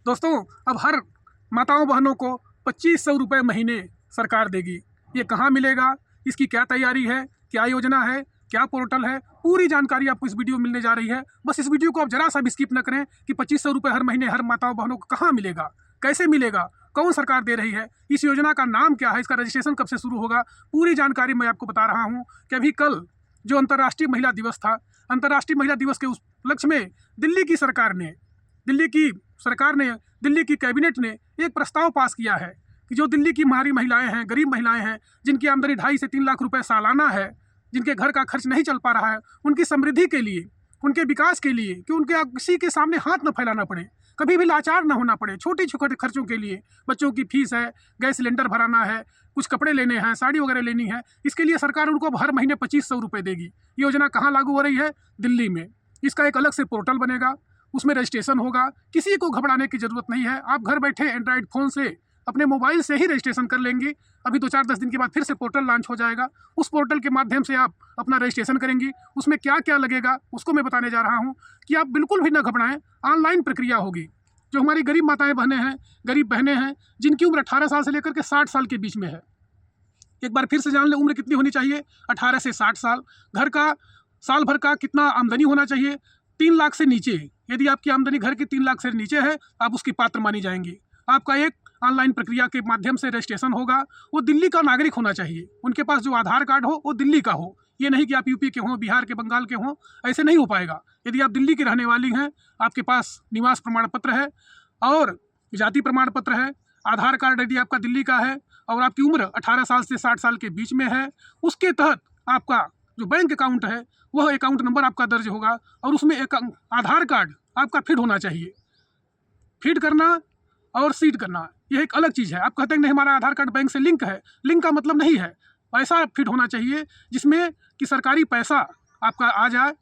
दोस्तों, अब हर माताओं बहनों को 2500 रुपये महीने सरकार देगी। ये कहाँ मिलेगा, इसकी क्या तैयारी है, क्या योजना है, क्या पोर्टल है, पूरी जानकारी आपको इस वीडियो में मिलने जा रही है। बस इस वीडियो को आप जरा सा भी स्किप न करें कि 2500 रुपये हर महीने हर माताओं बहनों को कहाँ मिलेगा, कैसे मिलेगा, कौन सरकार दे रही है, इस योजना का नाम क्या है, इसका रजिस्ट्रेशन कब से शुरू होगा, पूरी जानकारी मैं आपको बता रहा हूँ। कि अभी कल जो अंतर्राष्ट्रीय महिला दिवस था, अंतर्राष्ट्रीय महिला दिवस के उस उपलक्ष्य में दिल्ली की सरकार ने दिल्ली की कैबिनेट ने एक प्रस्ताव पास किया है कि जो दिल्ली की हमारी महिलाएं हैं, गरीब महिलाएं हैं, जिनकी आमदनी 2.5 से 3 लाख रुपए सालाना है, जिनके घर का खर्च नहीं चल पा रहा है, उनकी समृद्धि के लिए, उनके विकास के लिए, कि उनके किसी के सामने हाथ न फैलाना पड़े, कभी भी लाचार न होना पड़े, छोटे छोटे खर्चों के लिए, बच्चों की फीस है, गैस सिलेंडर भराना है, कुछ कपड़े लेने हैं, साड़ी वगैरह लेनी है, इसके लिए सरकार उनको अब हर महीने 2500 रुपये देगी। योजना कहाँ लागू हो रही है? दिल्ली में। इसका एक अलग से पोर्टल बनेगा, उसमें रजिस्ट्रेशन होगा। किसी को घबराने की ज़रूरत नहीं है। आप घर बैठे एंड्रॉइड फ़ोन से अपने मोबाइल से ही रजिस्ट्रेशन कर लेंगे। अभी 2-4-10 दिन के बाद फिर से पोर्टल लॉन्च हो जाएगा। उस पोर्टल के माध्यम से आप अपना रजिस्ट्रेशन करेंगी। उसमें क्या क्या लगेगा उसको मैं बताने जा रहा हूँ कि आप बिल्कुल भी ना घबराएं। ऑनलाइन प्रक्रिया होगी। जो हमारी गरीब माताएं बहनें हैं, गरीब बहनें हैं, जिनकी उम्र 18 साल से लेकर के 60 साल के बीच में है। एक बार फिर से जान लें, उम्र कितनी होनी चाहिए? 18 से 60 साल। घर का साल भर का कितना आमदनी होना चाहिए? 3 लाख से नीचे। यदि आपकी आमदनी घर की 3 लाख से नीचे है, आप उसकी पात्र मानी जाएंगी। आपका एक ऑनलाइन प्रक्रिया के माध्यम से रजिस्ट्रेशन होगा। वो दिल्ली का नागरिक होना चाहिए। उनके पास जो आधार कार्ड हो वो दिल्ली का हो। ये नहीं कि आप यूपी के हों, बिहार के, बंगाल के हों, ऐसे नहीं हो पाएगा। यदि आप दिल्ली की रहने वाली हैं, आपके पास निवास प्रमाण पत्र है और जाति प्रमाण पत्र है, आधार कार्ड यदि आपका दिल्ली का है और आपकी उम्र 18 साल से 60 साल के बीच में है, उसके तहत आपका जो बैंक अकाउंट है वह अकाउंट नंबर आपका दर्ज होगा और उसमें एक आधार कार्ड आपका फीड होना चाहिए। फीड करना और सीड करना यह एक अलग चीज़ है। आप कहते हैं नहीं हमारा आधार कार्ड बैंक से लिंक है। लिंक का मतलब नहीं है, पैसा फीड होना चाहिए जिसमें कि सरकारी पैसा आपका आ जाए,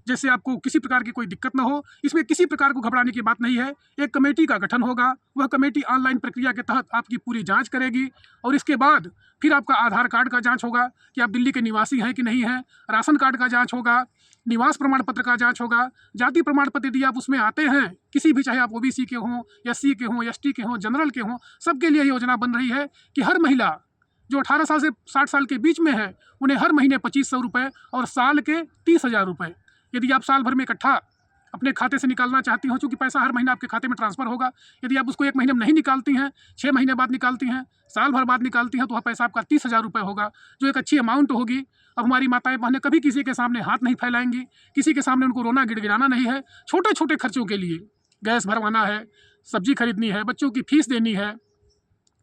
जैसे आपको किसी प्रकार की कोई दिक्कत ना हो। इसमें किसी प्रकार को घबराने की बात नहीं है। एक कमेटी का गठन होगा। वह कमेटी ऑनलाइन प्रक्रिया के तहत आपकी पूरी जांच करेगी और इसके बाद फिर आपका आधार कार्ड का जांच होगा कि आप दिल्ली के निवासी हैं कि नहीं हैं। राशन कार्ड का जांच होगा, निवास प्रमाण पत्र का जांच होगा, जाति प्रमाण पत्र यदि आप उसमें आते हैं, किसी भी, चाहे आप ओबीसी के हों, एससी के हों, एसटी के हों, जनरल के हों, सबके लिए योजना बन रही है कि हर महिला जो 18 साल से 60 साल के बीच में है, उन्हें हर महीने 2500 रुपये और साल के 30,000 रुपये। यदि आप साल भर में इकट्ठा अपने खाते से निकालना चाहती हो, चूँकि पैसा हर महीना आपके खाते में ट्रांसफर होगा, यदि आप उसको 1 महीने में नहीं निकालती हैं, 6 महीने बाद निकालती हैं, साल भर बाद निकालती हैं, तो वह पैसा आपका 30,000 रुपये होगा, जो एक अच्छी अमाउंट होगी। अब हमारी माताएं बहनें कभी किसी के सामने हाथ नहीं फैलाएंगी, किसी के सामने उनको रोना गिड़गिड़ाना नहीं है। छोटे छोटे खर्चों के लिए, गैस भरवाना है, सब्जी खरीदनी है, बच्चों की फीस देनी है,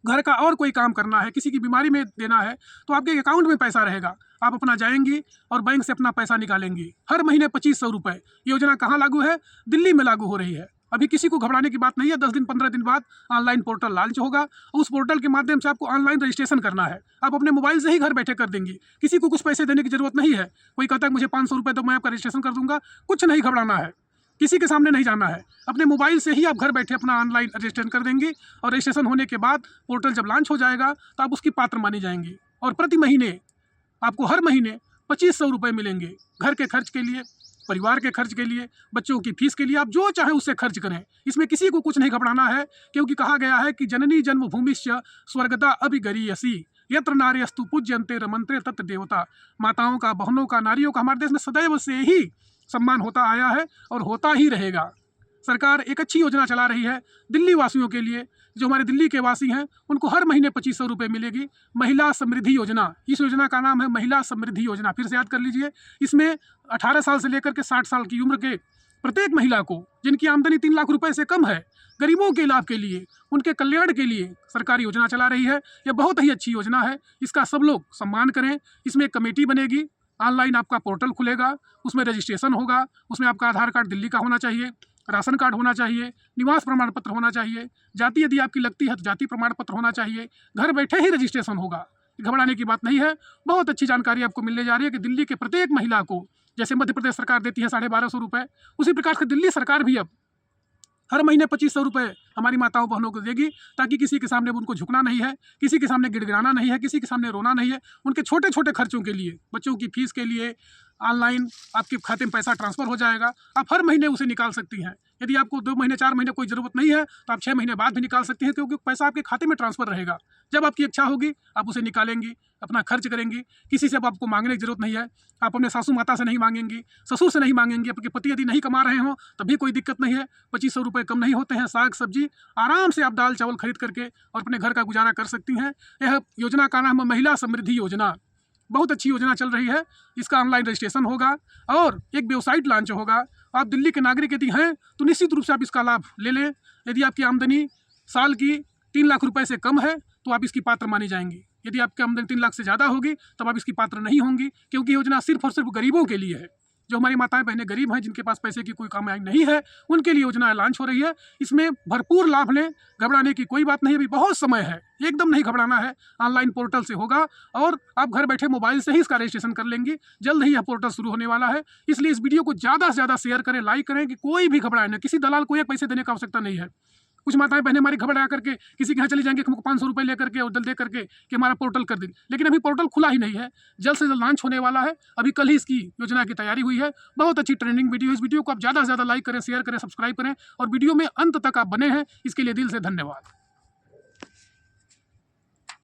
घर का और कोई काम करना है, किसी की बीमारी में देना है, तो आपके अकाउंट में पैसा रहेगा। आप अपना जाएंगी और बैंक से अपना पैसा निकालेंगी। हर महीने 2500 रुपये। योजना कहाँ लागू है? दिल्ली में लागू हो रही है। अभी किसी को घबराने की बात नहीं है। 10 दिन 15 दिन बाद ऑनलाइन पोर्टल लॉन्च होगा और उस पोर्टल के माध्यम से आपको ऑनलाइन रजिस्ट्रेशन करना है। आप अपने मोबाइल से ही घर बैठे कर देंगी। किसी को कुछ पैसे देने की जरूरत नहीं है। कोई कहता है मुझे 500 रुपये तो मैं आपका रजिस्ट्रेशन कर दूंगा। कुछ नहीं घबराना है, किसी के सामने नहीं जाना है। अपने मोबाइल से ही आप घर बैठे अपना ऑनलाइन रजिस्ट्रेशन कर देंगे और रजिस्ट्रेशन होने के बाद पोर्टल जब लॉन्च हो जाएगा तो आप उसकी पात्र मानी जाएंगी और प्रति महीने आपको हर महीने 2500 रुपये मिलेंगे। घर के खर्च के लिए, परिवार के खर्च के लिए, बच्चों की फीस के लिए, आप जो चाहे उससे खर्च करें। इसमें किसी को कुछ नहीं घबराना है, क्योंकि कहा गया है कि जननी जन्मभूमिश्च स्वर्गदा अभिगरीयसी यत्र नार्यस्तु पूज्यन्ते रमन्ते तत्र देवता। माताओं का, बहनों का, नारियों का हमारे देश में सदैव से ही सम्मान होता आया है और होता ही रहेगा। सरकार एक अच्छी योजना चला रही है दिल्ली वासियों के लिए। जो हमारे दिल्ली के वासी हैं उनको हर महीने 2500 रुपये मिलेगी। महिला समृद्धि योजना, इस योजना का नाम है महिला समृद्धि योजना। फिर से याद कर लीजिए। इसमें 18 साल से लेकर के 60 साल की उम्र के प्रत्येक महिला को, जिनकी आमदनी 3 लाख रुपए से कम है, गरीबों के लाभ के लिए, उनके कल्याण के लिए सरकार योजना चला रही है। यह बहुत ही अच्छी योजना है। इसका सब लोग सम्मान करें। इसमें एक कमेटी बनेगी, ऑनलाइन आपका पोर्टल खुलेगा, उसमें रजिस्ट्रेशन होगा, उसमें आपका आधार कार्ड दिल्ली का होना चाहिए, राशन कार्ड होना चाहिए, निवास प्रमाण पत्र होना चाहिए, जाति यदि आपकी लगती है तो जाति प्रमाण पत्र होना चाहिए। घर बैठे ही रजिस्ट्रेशन होगा। घबराने की बात नहीं है। बहुत अच्छी जानकारी आपको मिलने जा रही है कि दिल्ली के प्रत्येक महिला को, जैसे मध्य प्रदेश सरकार देती है 1250 रुपये, उसी प्रकार से दिल्ली सरकार भी अब हर महीने 2500 रुपये हमारी माताओं बहनों को देगी, ताकि किसी के सामने उनको झुकना नहीं है, किसी के सामने गिड़गिड़ाना नहीं है, किसी के सामने रोना नहीं है। उनके छोटे छोटे खर्चों के लिए, बच्चों की फीस के लिए, ऑनलाइन आपके खाते में पैसा ट्रांसफ़र हो जाएगा। आप हर महीने उसे निकाल सकती हैं। यदि आपको 2 महीने 4 महीने कोई ज़रूरत नहीं है तो आप 6 महीने बाद भी निकाल सकती हैं, क्योंकि पैसा आपके खाते में ट्रांसफ़र रहेगा। जब आपकी इच्छा होगी आप उसे निकालेंगी, अपना खर्च करेंगी। किसी से अब आपको मांगने की ज़रूरत नहीं है। आप अपने सासू माता से नहीं मांगेंगी, ससुर से नहीं मांगेंगी। आपके पति यदि नहीं कमा रहे हों तब भी कोई दिक्कत नहीं है। 2500 रुपये कम नहीं होते हैं। साग सब्जी आराम से आप दाल चावल खरीद करके और अपने घर का गुजारा कर सकती हैं। यह योजना का नाम है महिला समृद्धि योजना। बहुत अच्छी योजना चल रही है। इसका ऑनलाइन रजिस्ट्रेशन होगा और एक वेबसाइट लॉन्च होगा। आप दिल्ली के नागरिक यदि हैं तो निश्चित रूप से आप इसका लाभ ले लें। यदि आपकी आमदनी साल की 3 लाख रुपए से कम है तो आप इसकी पात्र मानी जाएंगी। यदि आपकी आमदनी 3 लाख से ज़्यादा होगी तब आप इसकी पात्र नहीं होंगी, क्योंकि योजना सिर्फ और सिर्फ गरीबों के लिए है। जो हमारी माताएं बहनें गरीब हैं, जिनके पास पैसे की कोई कमाई नहीं है, उनके लिए योजना लॉन्च हो रही है। इसमें भरपूर लाभ लें, घबराने की कोई बात नहीं। अभी बहुत समय है, एकदम नहीं घबराना है। ऑनलाइन पोर्टल से होगा और आप घर बैठे मोबाइल से ही इसका रजिस्ट्रेशन कर लेंगी। जल्द ही यह पोर्टल शुरू होने वाला है। इसलिए इस वीडियो को ज़्यादा से ज़्यादा शेयर करें, लाइक करें, कि कोई भी घबराए ना। किसी दलाल को एक पैसे देने की आवश्यकता नहीं है। कुछ माताएं बहनें हमारी घबरा करके किसी के यहाँ चली जाएंगे कि हमको 500 रुपये लेकर के और दे करके कि हमारा पोर्टल कर दें, लेकिन अभी पोर्टल खुला ही नहीं है। जल्द से जल्द लॉन्च होने वाला है। अभी कल ही इसकी योजना की तैयारी हुई है। बहुत अच्छी ट्रेंडिंग वीडियो। इस वीडियो को आप ज़्यादा से ज़्यादा लाइक करें, शेयर करें, सब्सक्राइब करें और वीडियो में अंत तक आप बने हैं, इसके लिए दिल से धन्यवाद।